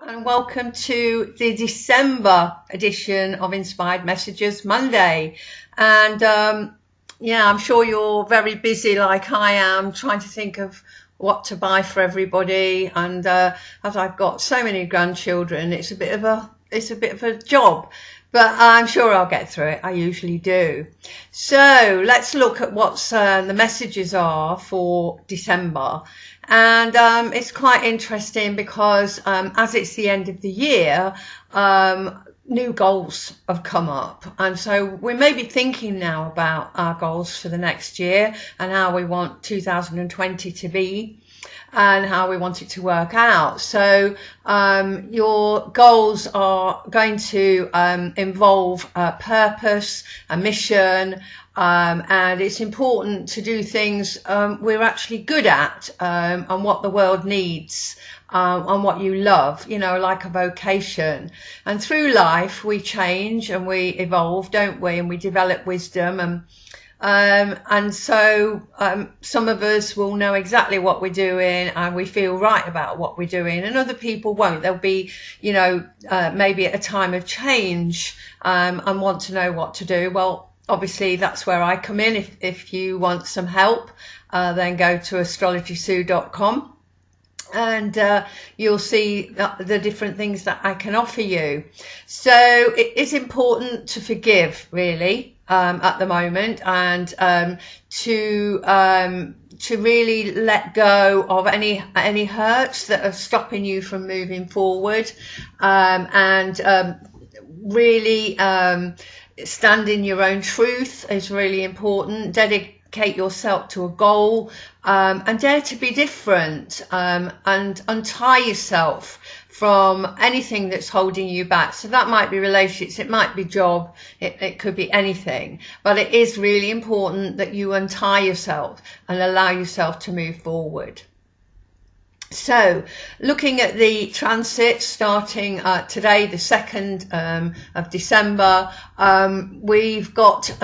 and welcome to the December edition of Inspired Messages Monday. And I'm sure you're very busy like I am, trying to think of what to buy for everybody. And as I've got so many grandchildren, it's a bit of a job. But I'm sure I'll get through it. I usually do. So let's look at what the messages are for December. And it's quite interesting because as it's the end of the year, new goals have come up. And so we may be thinking now about our goals for the next year and how we want 2020 to be and how we want it to work out. So your goals are going to involve a purpose, a mission, and it's important to do things we're actually good at and what the world needs and what you love, like a vocation. And through life we change and we evolve, don't we? And we develop wisdom and so some of us will know exactly what we're doing and we feel right about what we're doing, and other people won't. They'll be, maybe at a time of change and want to know what to do. Well, obviously that's where I come in. If you want some help, then go to astrologysue.com. and you'll see the different things that I can offer you. So it is important to forgive, really, at the moment, and to really let go of any hurts that are stopping you from moving forward, and really stand in your own truth is really important. Dedicate yourself to a goal, and dare to be different, and untie yourself from anything that's holding you back. So that might be relationships, it might be job, it could be anything, but it is really important that you untie yourself and allow yourself to move forward. So looking at the transit starting today, the 2nd of December, we've got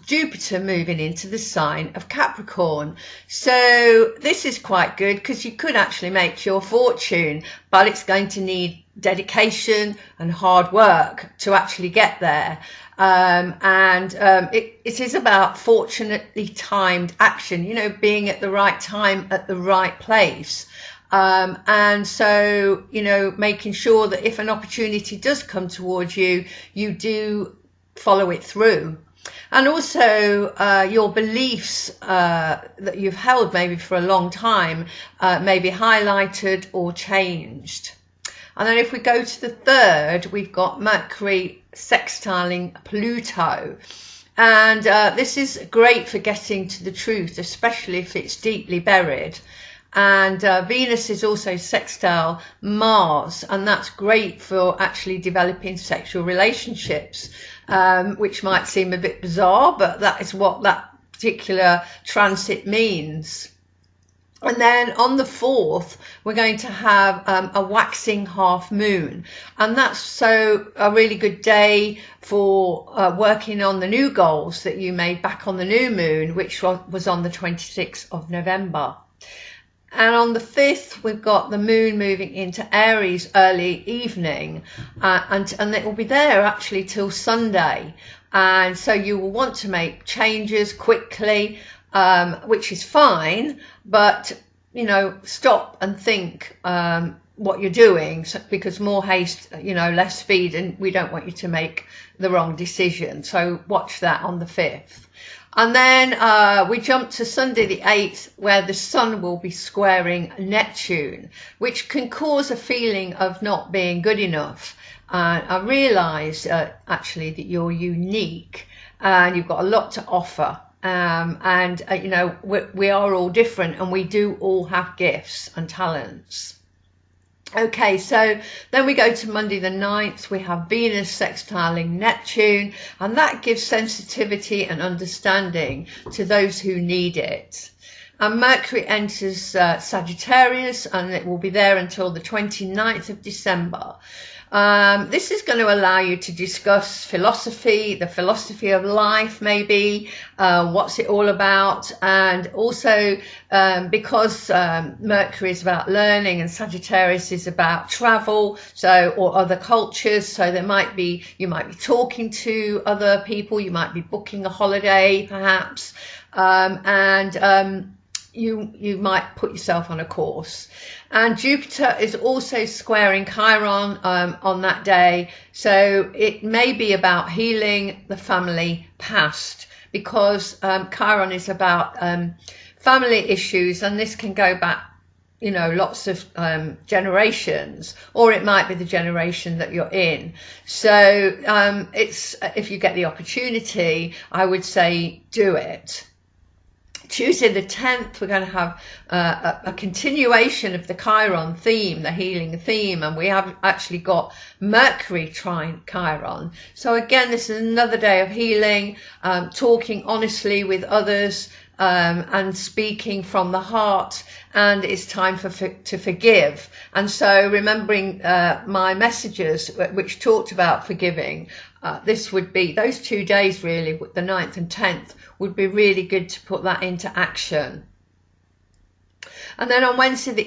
Jupiter moving into the sign of Capricorn. So this is quite good because you could actually make your fortune, but it's going to need dedication and hard work to actually get there. It is about fortunately timed action, being at the right time at the right place. And so, making sure that if an opportunity does come towards you, you do follow it through. And also your beliefs that you've held maybe for a long time may be highlighted or changed. And then if we go to the 3rd, we've got Mercury sextiling Pluto. And this is great for getting to the truth, especially if it's deeply buried. And Venus is also sextile Mars, and that's great for actually developing sexual relationships, which might seem a bit bizarre, but that is what that particular transit means. And then on the 4th, we're going to have a waxing half moon, and that's so a really good day for working on the new goals that you made back on the new moon, which was on the 26th of November. And on the 5th, we've got the moon moving into Aries early evening, and it will be there actually till Sunday. And so you will want to make changes quickly, which is fine, but, stop and think what you're doing, because more haste, less speed, and we don't want you to make the wrong decision. So watch that on the 5th. And then we jump to Sunday the 8th, where the Sun will be squaring Neptune, which can cause a feeling of not being good enough. I realise actually that you're unique and you've got a lot to offer. We are all different, and we do all have gifts and talents. Okay, so then we go to Monday the 9th, we have Venus sextiling Neptune, and that gives sensitivity and understanding to those who need it. And Mercury enters Sagittarius, and it will be there until the 29th of December. This is going to allow you to discuss philosophy, the philosophy of life, maybe, what's it all about, and also because Mercury is about learning and Sagittarius is about travel, so, or other cultures, so you might be talking to other people, you might be booking a holiday perhaps, you might put yourself on a course. And Jupiter is also squaring Chiron on that day, so it may be about healing the family past, because Chiron is about family issues, and this can go back, you know, lots of generations, or it might be the generation that you're in. So it's, if you get the opportunity, I would say do it. Tuesday the 10th, we're going to have a continuation of the Chiron theme, the healing theme, and we have actually got Mercury trine Chiron. So again, this is another day of healing, talking honestly with others, and speaking from the heart, and it's time to forgive. And so remembering my messages which talked about forgiving, this would be, those 2 days really, the 9th and 10th, would be really good to put that into action. And then on Wednesday the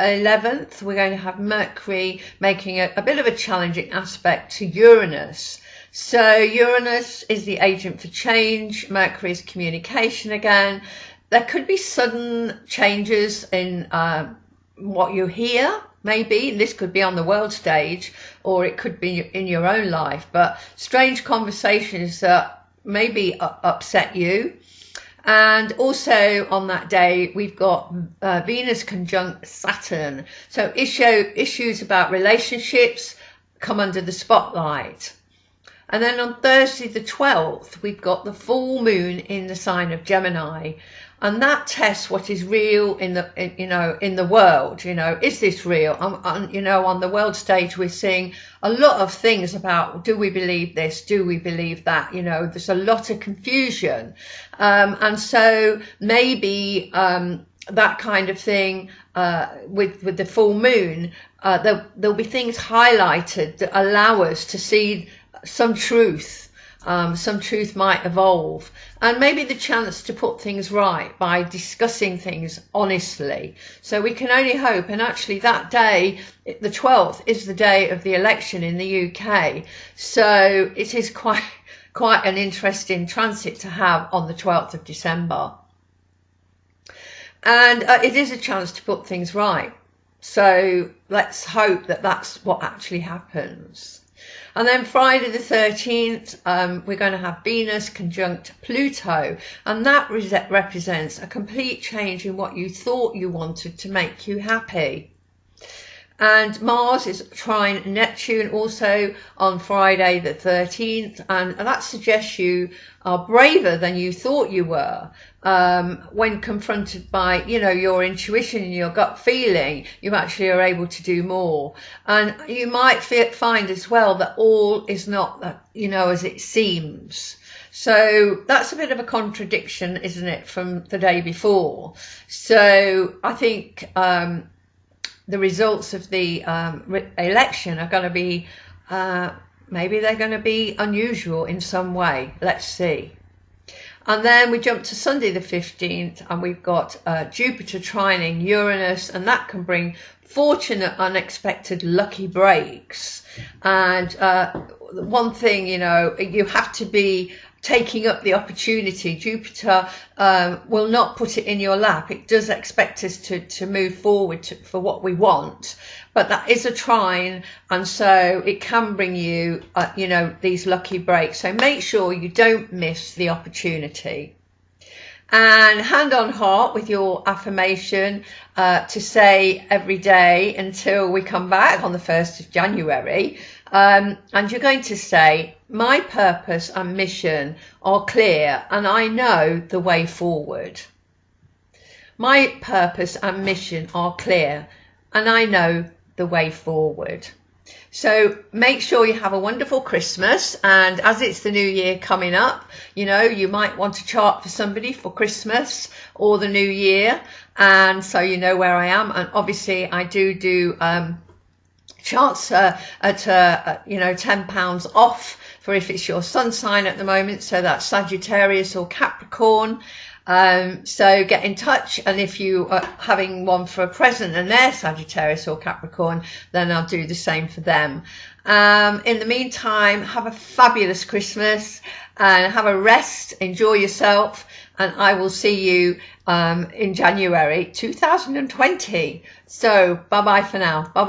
11th, we're going to have Mercury making a bit of a challenging aspect to Uranus. So Uranus is the agent for change, Mercury is communication again. There could be sudden changes in what you hear, maybe. This could be on the world stage, or it could be in your own life, but strange conversations that maybe upset you. And also on that day, we've got Venus conjunct Saturn. So issues about relationships come under the spotlight. And then on Thursday the 12th, we've got the full moon in the sign of Gemini. And that tests what is real in the world. You know, is this real? On the world stage, we're seeing a lot of things about, do we believe this? Do we believe that? You know, there's a lot of confusion. And so maybe that kind of thing with the full moon, there'll be things highlighted that allow us to see some truth. Some truth might evolve, and maybe the chance to put things right by discussing things honestly. So we can only hope. And actually that day, the 12th, is the day of the election in the UK. So it is quite an interesting transit to have on the 12th of December. And it is a chance to put things right. So let's hope that that's what actually happens. And then Friday the 13th, we're going to have Venus conjunct Pluto, and that represents a complete change in what you thought you wanted to make you happy. And Mars is trine Neptune also on Friday the 13th, and that suggests you are braver than you thought you were. When confronted by, your intuition and your gut feeling, you actually are able to do more. And you might find as well that all is not, as it seems. So that's a bit of a contradiction, isn't it, from the day before? So I think the results of the election are going to be, maybe they're going to be unusual in some way. Let's see. And then we jump to Sunday the 15th, and we've got Jupiter trining Uranus, and that can bring fortunate, unexpected, lucky breaks. And one thing, you have to be taking up the opportunity. Jupiter will not put it in your lap. It does expect us to move forward for what we want, but that is a trine, and so it can bring you, these lucky breaks. So make sure you don't miss the opportunity. And hand on heart with your affirmation to say every day until we come back on the 1st of January. And you're going to say, my purpose and mission are clear and I know the way forward. My purpose and mission are clear and I know the way forward. So make sure you have a wonderful Christmas, and as it's the new year coming up, you know, you might want to chart for somebody for Christmas or the new year, and so you know where I am. And obviously I do charts at you know, £10 off for if it's your sun sign at the moment, so that's Sagittarius or Capricorn. So get in touch, and if you are having one for a present and they're Sagittarius or Capricorn, then I'll do the same for them. In the meantime, have a fabulous Christmas and have a rest, enjoy yourself, and I will see you in January 2020. So bye bye for now. Bye bye.